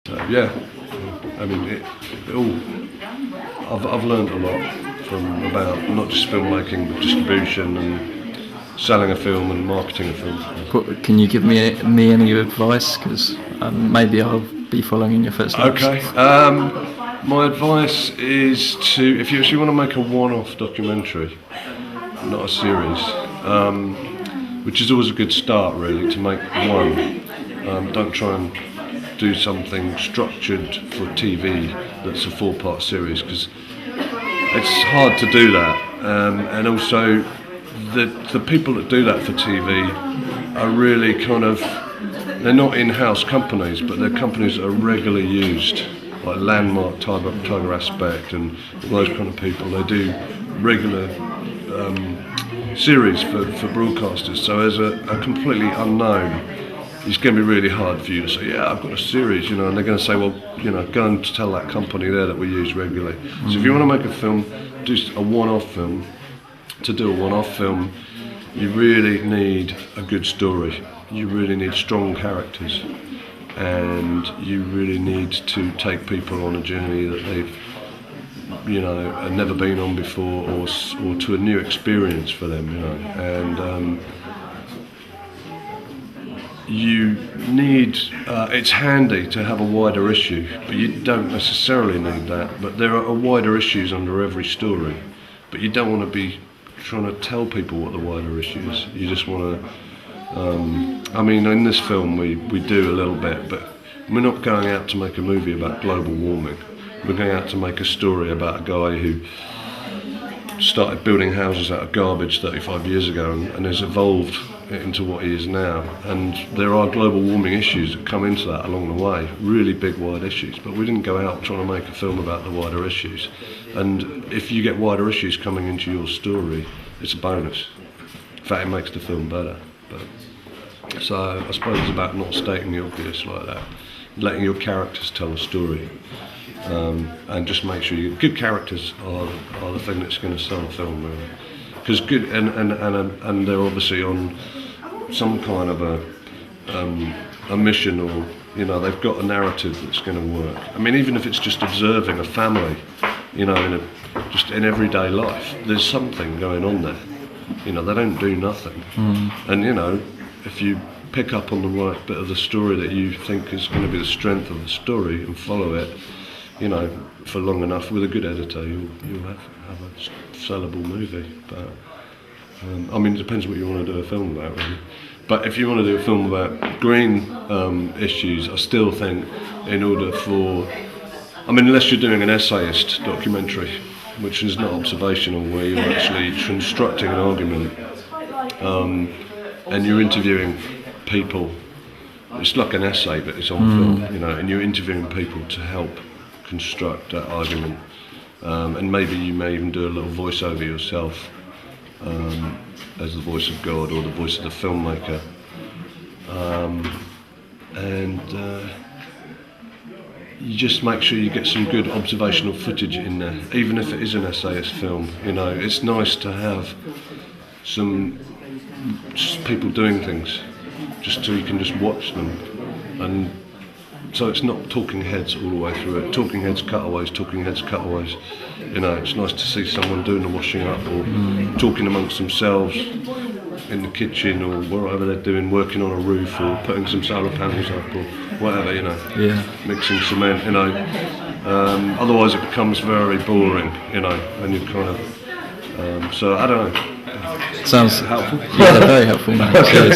So yeah, I mean, it all. I've learned a lot from about not just filmmaking, but distribution and selling a film and marketing a film. Can you give me any advice? Because maybe I'll be following in your footsteps. Okay. My advice is to, if you want to make a one-off documentary, not a series, which is always a good start really, to make one. Don't try and do something structured for TV that's a 4-part series, because it's hard to do that. And also, the people that do that for TV are really kind of, they're not in-house companies, but they're companies that are regularly used, like Landmark, Tiger Aspect, and those kind of people. They do regular series for broadcasters. So as a completely unknown, it's going to be really hard for you to say, yeah, I've got a series, you know, and they're going to say, well, you know, go and tell that company there that we use regularly. So if you want to make a film, do a one-off film. To do a one-off film, you really need a good story. You really need strong characters, and you really need to take people on a journey that they've, you know, have never been on before, or to a new experience for them, you know. And you need, it's handy to have a wider issue, but you don't necessarily need that. But there are wider issues under every story, but you don't want to be trying to tell people what the wider issue is. You just want to, I mean, in this film we do a little bit, but we're not going out to make a movie about global warming. We're going out to make a story about a guy who started building houses out of garbage 35 years ago and has evolved into what he is now. And there are global warming issues that come into that along the way, really big wide issues, but we didn't go out trying to make a film about the wider issues. And if you get wider issues coming into your story, it's a bonus. In fact, it makes the film better. But so I suppose it's about not stating the obvious like that, letting your characters tell a story, and just make sure good characters are the thing that's going to sell a film, really. Because good, and they're obviously on some kind of a mission, or, you know, they've got a narrative that's going to work. I mean, even if it's just observing a family, you know, just in everyday life, there's something going on there. You know, they don't do nothing. And, you know, if you pick up on the right bit of the story that you think is going to be the strength of the story and follow it, you know, for long enough, with a good editor, you'll have a sellable movie. But I mean, it depends what you want to do a film about, really. But if you want to do a film about green issues, I still think, in order for, I mean, unless you're doing an essayist documentary, which is not observational, where you're actually constructing an argument, and you're interviewing people, it's like an essay, but it's on film, you know, and you're interviewing people to help construct that argument, and maybe you may even do a little voiceover yourself, as the voice of God or the voice of the filmmaker, and you just make sure you get some good observational footage in there, even if it is an essayist film. You know, it's nice to have some people doing things, just so you can just watch them, and so it's not talking heads all the way through it. Talking heads, cutaways, talking heads, cutaways. You know, it's nice to see someone doing the washing up, or talking amongst themselves in the kitchen, or whatever they're doing, working on a roof, or putting some solar panels up, or whatever, you know, mixing cement, you know. Otherwise it becomes very boring, you know, and you kind of, so I don't know. Sounds helpful. Yeah, very helpful, man. Okay.